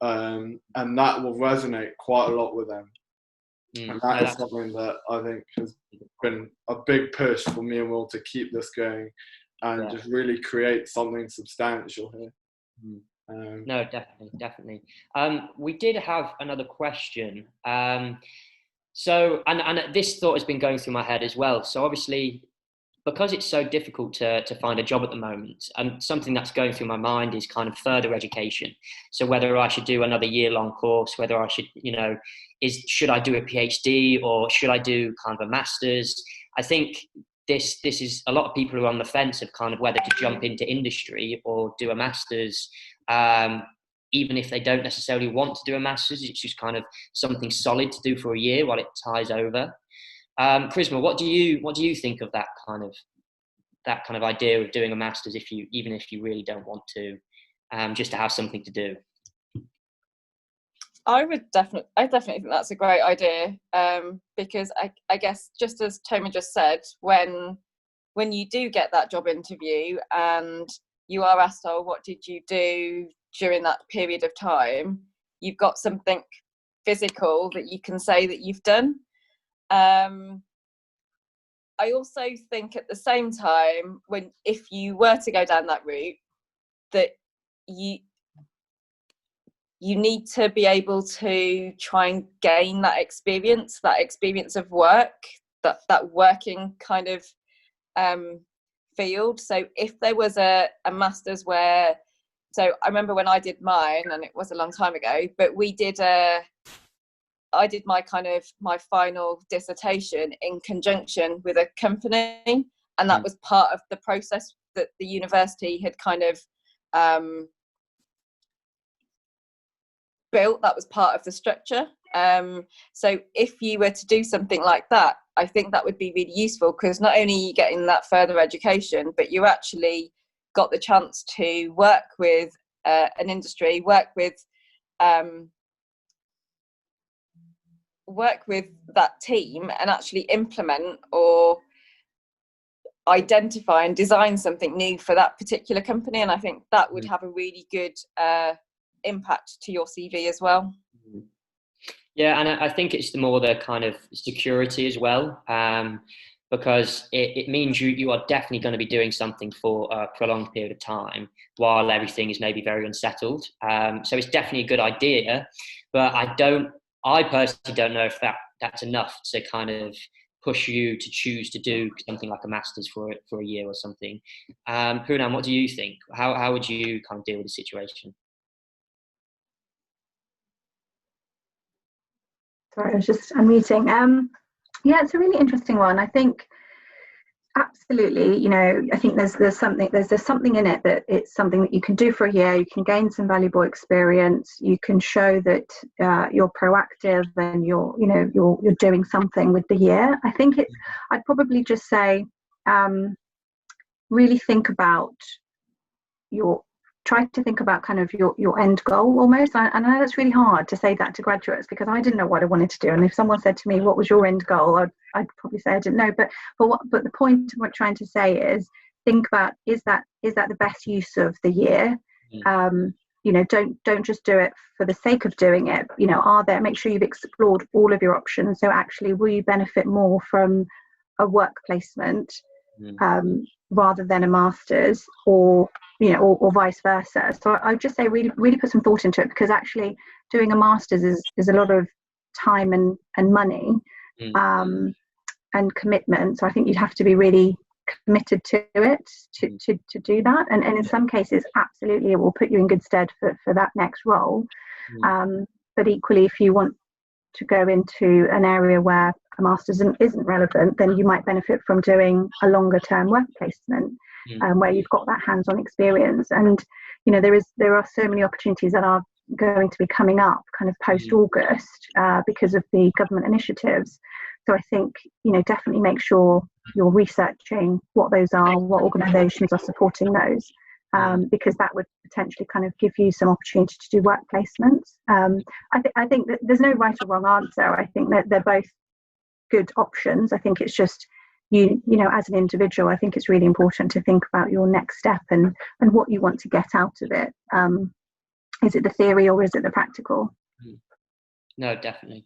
And that will resonate quite a lot with them. And that is something that I think has been a big push for me and Will to keep this going and just really create something substantial here. No, definitely. We did have another question. So, and this thought has been going through my head as well. So obviously, because it's so difficult to find a job at the moment, and something that's going through my mind is kind of further education. So whether I should do another year-long course, whether I should, should I do a PhD, or should I do kind of a master's? I think this is, a lot of people who are on the fence of kind of whether to jump into industry or do a master's, even if they don't necessarily want to do a master's. It's just kind of something solid to do for a year while it ties over. Charisma, what do you think of that kind of idea of doing a master's, even if you really don't want to, just to have something to do? I definitely think that's a great idea, because I guess, just as Toma just said, when you do get that job interview and you are asked, oh, what did you do during that period of time, you've got something physical that you can say that you've done. I also think at the same time, if you were to go down that route, that you need to be able to try and gain that experience of work, that working kind of field. So if there was a master's so I remember when I did mine, and it was a long time ago, but I did my final dissertation in conjunction with a company, and that was part of the process that the university had kind of built. That was part of the structure. So if you were to do something like that, I think that would be really useful, because not only are you getting that further education, but you actually got the chance to work with an industry, work with that team, and actually implement or identify and design something new for that particular company. And I think that would have a really good impact to your CV as well. Yeah, and I think it's the kind of security as well. because it means you are definitely going to be doing something for a prolonged period of time while everything is maybe very unsettled. So it's definitely a good idea, but I personally don't know if that's enough to kind of push you to choose to do something like a master's for a year or something. Poonam, what do you think? How would you kind of deal with the situation? Sorry, I was just unmuting. Yeah, it's a really interesting one. I think absolutely, you know, I think there's something in it that it's something that you can do for a year. You can gain some valuable experience. You can show that you're proactive and you're doing something with the year. I think I'd probably just say really try to think about kind of your end goal almost. And I know that's really hard to say that to graduates, because I didn't know what I wanted to do. And if someone said to me, what was your end goal? I'd probably say I didn't know. But the point I'm trying to say is, think about, is that the best use of the year? You know, don't just do it for the sake of doing it. You know, make sure you've explored all of your options. So actually, will you benefit more from a work placement rather than a master's, or vice versa? So I would just say really, really put some thought into it, because actually doing a master's is a lot of time and money and commitment. So I think you'd have to be really committed to it to do that. And in some cases, absolutely, it will put you in good stead for that next role. But equally, if you want to go into an area where a master's isn't relevant, then you might benefit from doing a longer term work placement where you've got that hands-on experience. And you know, there are so many opportunities that are going to be coming up kind of post-August because of the government initiatives. So I think, you know, definitely make sure you're researching what those are, what organisations are supporting those, because that would potentially kind of give you some opportunity to do work placements. I think that there's no right or wrong answer. I think that they're both good options. I think it's just you know, as an individual, I think it's really important to think about your next step and what you want to get out of it. Is it the theory or is it the practical? No, definitely.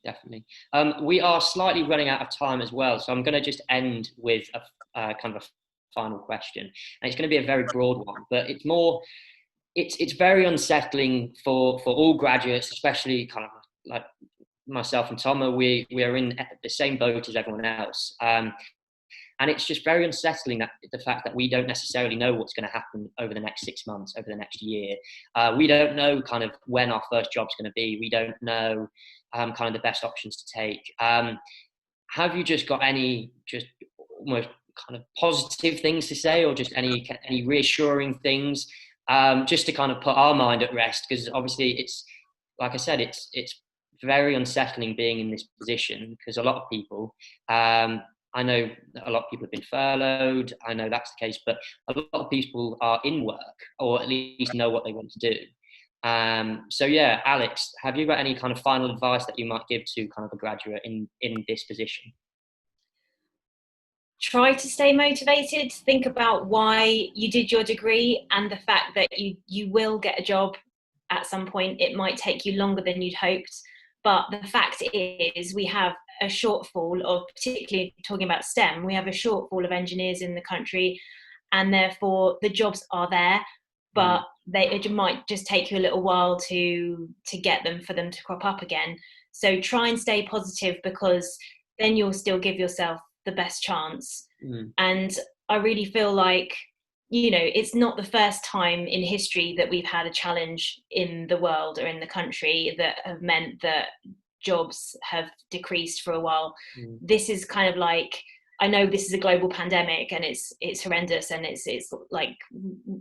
We are slightly running out of time as well, so I'm going to just end with a kind of a final question, and it's going to be a very broad one, but it's very unsettling for all graduates, especially kind of like myself and Tom. We are in the same boat as everyone else, and it's just very unsettling that the fact that we don't necessarily know what's going to happen over the next 6 months, over the next year. We don't know kind of when our first job's going to be. We don't know kind of the best options to take. Have you just got any just almost kind of positive things to say, or just any reassuring things, just to kind of put our mind at rest? Because obviously it's, like I said, it's very unsettling being in this position, because a lot of people, I know a lot of people have been furloughed. I know that's the case, but a lot of people are in work, or at least know what they want to do. So yeah, Alex, have you got any kind of final advice that you might give to kind of a graduate in this position? Try to stay motivated. Think about why you did your degree, and the fact that you will get a job at some point. It might take you longer than you'd hoped, but the fact is we have a shortfall of, particularly talking about STEM, we have a shortfall of engineers in the country, and therefore the jobs are there, but it might just take you a little while to get them, for them to crop up again. So try and stay positive, because then you'll still give yourself the best chance. And I really feel like, you know, it's not the first time in history that we've had a challenge in the world or in the country that have meant that jobs have decreased for a while. This is kind of like, I know this is a global pandemic and it's horrendous, and it's like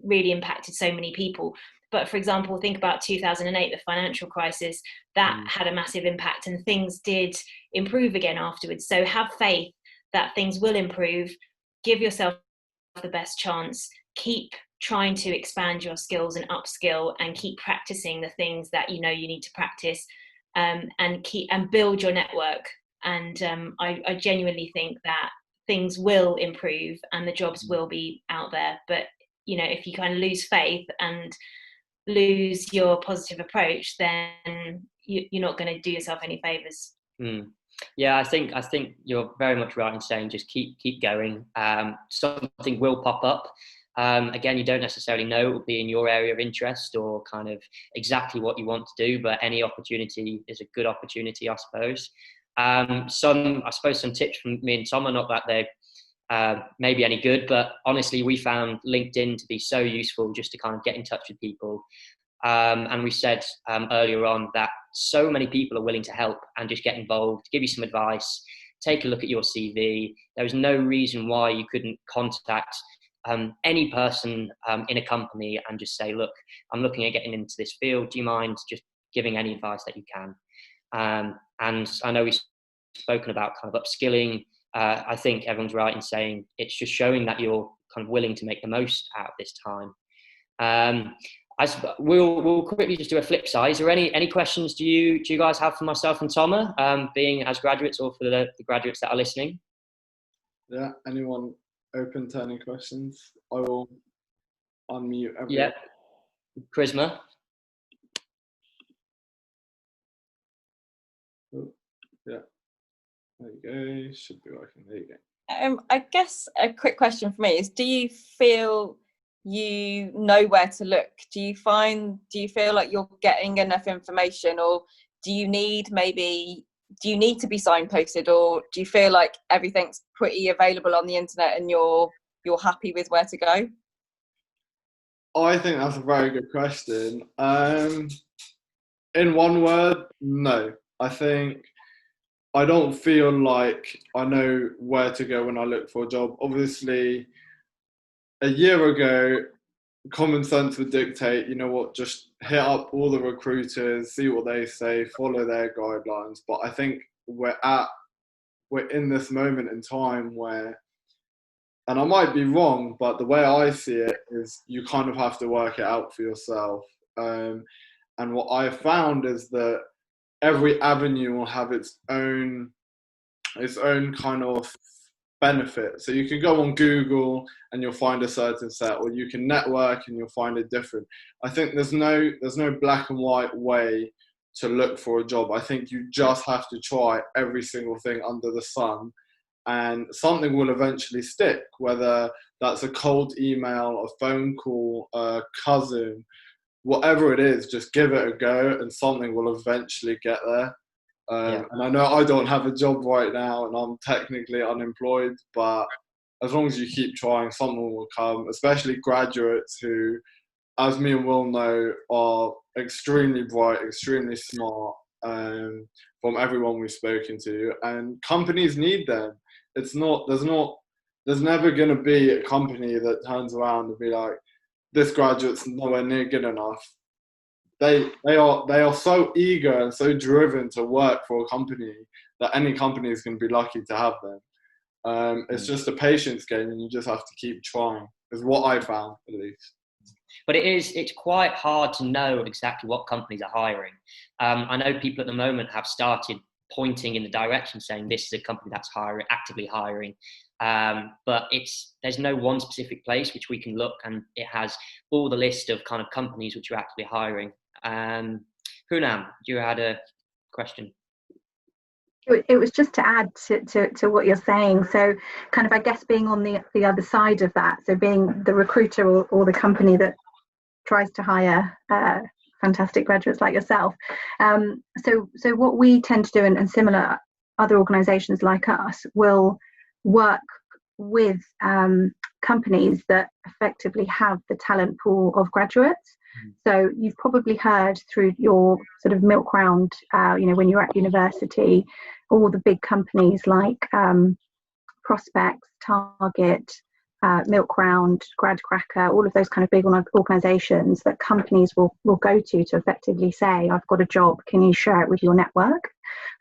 really impacted so many people. But for example, think about 2008, the financial crisis, that had a massive impact, and things did improve again afterwards. So have faith that things will improve. Give yourself the best chance. Keep trying to expand your skills and upskill, and keep practicing the things that you know you need to practice, and build your network. And I genuinely think that things will improve and the jobs will be out there. But you know, if you kind of lose faith and lose your positive approach, then you're not going to do yourself any favors. Yeah, I think you're very much right in saying just keep going. Something will pop up. Again, you don't necessarily know it will be in your area of interest or kind of exactly what you want to do, but any opportunity is a good opportunity, I suppose. Some tips from me and Tom are not that they maybe any good, but honestly, we found LinkedIn to be so useful just to kind of get in touch with people. And we said earlier on that so many people are willing to help and just get involved, give you some advice, take a look at your CV. There was no reason why you couldn't contact any person in a company and just say, look, I'm looking at getting into this field. Do you mind just giving any advice that you can? And I know we've spoken about kind of upskilling. I think everyone's right in saying it's just showing that you're kind of willing to make the most out of this time. We'll quickly just do a flip side. Is there any questions do you guys have for myself and Toma, being as graduates or for the graduates that are listening? Yeah, anyone open to any questions? I will unmute everyone. Yeah, Charisma. Oh, yeah, there you go. Should be working. There you go. I guess a quick question for me is: do you feel you know where to look? Do you feel like you're getting enough information, or do you need to be signposted, or do you feel like everything's pretty available on the internet and you're happy with where to go? I think that's a very good question. In one word, no. I don't feel like I know where to go when I look for a job. Obviously, a year ago, common sense would dictate, you know what, just hit up all the recruiters, see what they say, follow their guidelines. But I think we're in this moment in time where, and I might be wrong, but the way I see it is you kind of have to work it out for yourself. And what I found is that every avenue will have its own kind of benefit. So you can go on Google and you'll find a certain set, or you can network and you'll find it different. I think there's no black and white way to look for a job. I think you just have to try every single thing under the sun, and something will eventually stick, whether that's a cold email, a phone call, a cousin, whatever it is. Just give it a go and something will eventually get there. And I know I don't have a job right now and I'm technically unemployed, but as long as you keep trying, something will come, especially graduates who, as me and Will know, are extremely bright, extremely smart, from everyone we've spoken to, and companies need them. There's never going to be a company that turns around and be like, this graduate's nowhere near good enough. They are so eager and so driven to work for a company that any company is going to be lucky to have them. It's just a patience game, and you just have to keep trying, is what I found, at least. But it's quite hard to know exactly what companies are hiring. I know people at the moment have started pointing in the direction saying this is a company that's actively hiring. But there's no one specific place which we can look, and it has all the list of kind of companies which are actively hiring. Poonam, you had a question. It was just to add to what you're saying. So kind of, I guess, being on the other side of that, so being the recruiter or the company that tries to hire fantastic graduates like yourself. So what we tend to do, and similar other organisations like us, will work with companies that effectively have the talent pool of graduates. So you've probably heard through your sort of milk round, when you're at university, all the big companies like Prospects, Target, Milk Round, Grad Cracker, all of those kind of big organisations that companies will go to effectively say, I've got a job, can you share it with your network?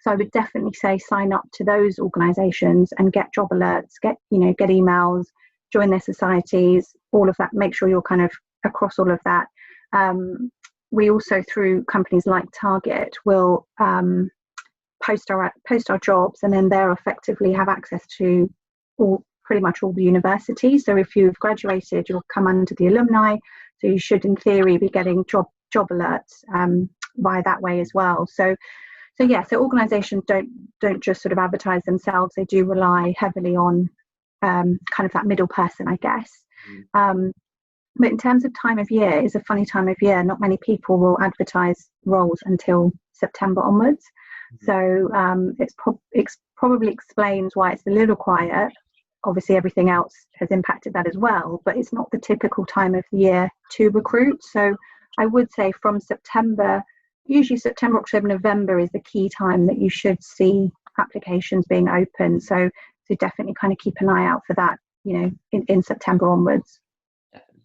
So I would definitely say sign up to those organisations and get job alerts, get emails, join their societies, all of that. Make sure you're kind of across all of that. We also, through companies like Target, will post our jobs, and then they'll effectively have access to pretty much all the universities. So if you've graduated, you'll come under the alumni, so you should in theory be getting job alerts via that way as well. So So yeah, so organisations don't just sort of advertise themselves. They do rely heavily on kind of that middle person, I guess. But in terms of time of year, it's a funny time of year. Not many people will advertise roles until September onwards. So it's probably explains why it's a little quiet. Obviously, everything else has impacted that as well, but it's not the typical time of the year to recruit. So I would say from September, usually September, October, November is the key time that you should see applications being open. So definitely kind of keep an eye out for that, you know, in September onwards. Definitely.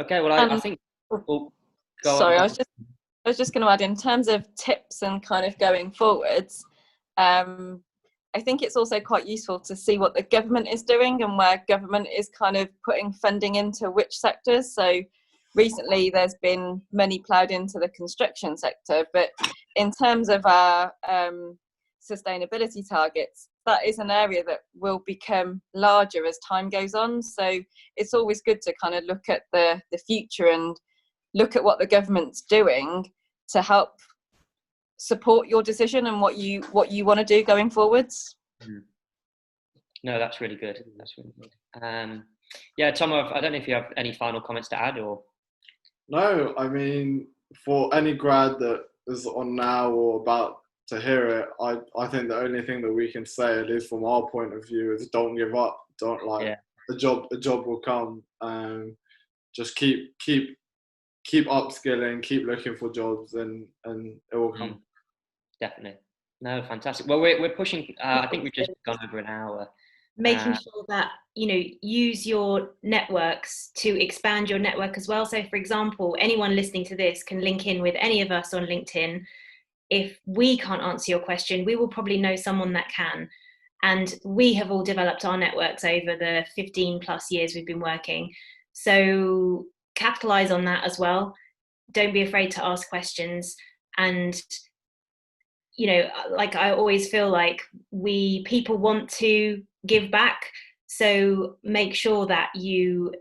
Okay, well, I think... Oh, sorry, I was just going to add, in terms of tips and kind of going forwards, I think it's also quite useful to see what the government is doing and where government is kind of putting funding into which sectors. So recently there's been money ploughed into the construction sector, but in terms of our sustainability targets, that is an area that will become larger as time goes on. So it's always good to kind of look at the future and look at what the government's doing to help support your decision and what you want to do going forwards. No, that's really good. That's really good. Yeah, Tom, I don't know if you have any final comments to add, or... No, I mean, for any grad that is on now or about to hear it, I think the only thing that we can say, at least from our point of view, is don't give up. Don't a job will come. Just keep upskilling, keep looking for jobs, and it will come. Definitely. No, fantastic. Well, we're pushing. I think we've just gone over an hour. Making sure that, you know, use your networks to expand your network as well. So for example, anyone listening to this can link in with any of us on LinkedIn. If we can't answer your question, we will probably know someone that can. And we have all developed our networks over the 15 plus years we've been working. So capitalize on that as well. Don't be afraid to ask questions. And, you know, like I always feel like people want to give back. So make sure that you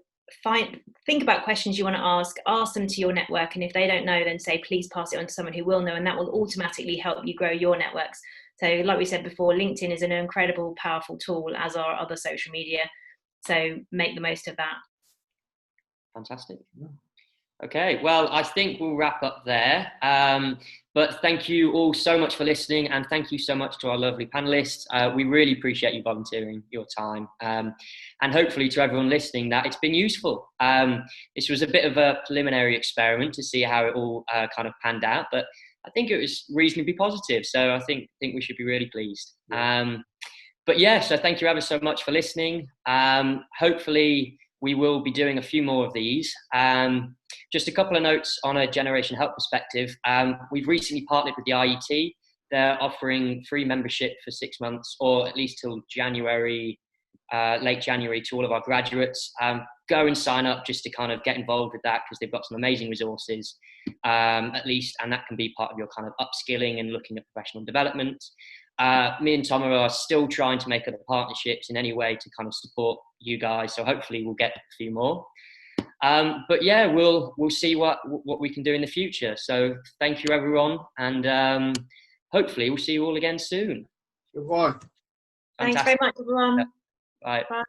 think about questions you want to ask them to your network. And if they don't know, then say, please pass it on to someone who will know, and that will automatically help you grow your networks. So like we said before, LinkedIn is an incredible, powerful tool, as are other social media. So make the most of that. Fantastic. Okay, well, I think we'll wrap up there. But thank you all so much for listening, and thank you so much to our lovely panelists. We really appreciate you volunteering your time. And hopefully to everyone listening, that it's been useful. This was a bit of a preliminary experiment to see how it all kind of panned out, but I think it was reasonably positive. So I think we should be really pleased. But yeah, so thank you ever so much for listening. Hopefully we will be doing a few more of these. Just a couple of notes on a Generation Help perspective. We've recently partnered with the IET. They're offering free membership for 6 months, or at least till January, late January, to all of our graduates. Go and sign up just to kind of get involved with that, because they've got some amazing resources, at least, and that can be part of your kind of upskilling and looking at professional development. Me and Tom are still trying to make other partnerships in any way to kind of support you guys. So hopefully we'll get a few more. But yeah, we'll see what we can do in the future. So thank you, everyone. And hopefully we'll see you all again soon. Goodbye. Fantastic. Thanks very much, everyone. Bye. Bye.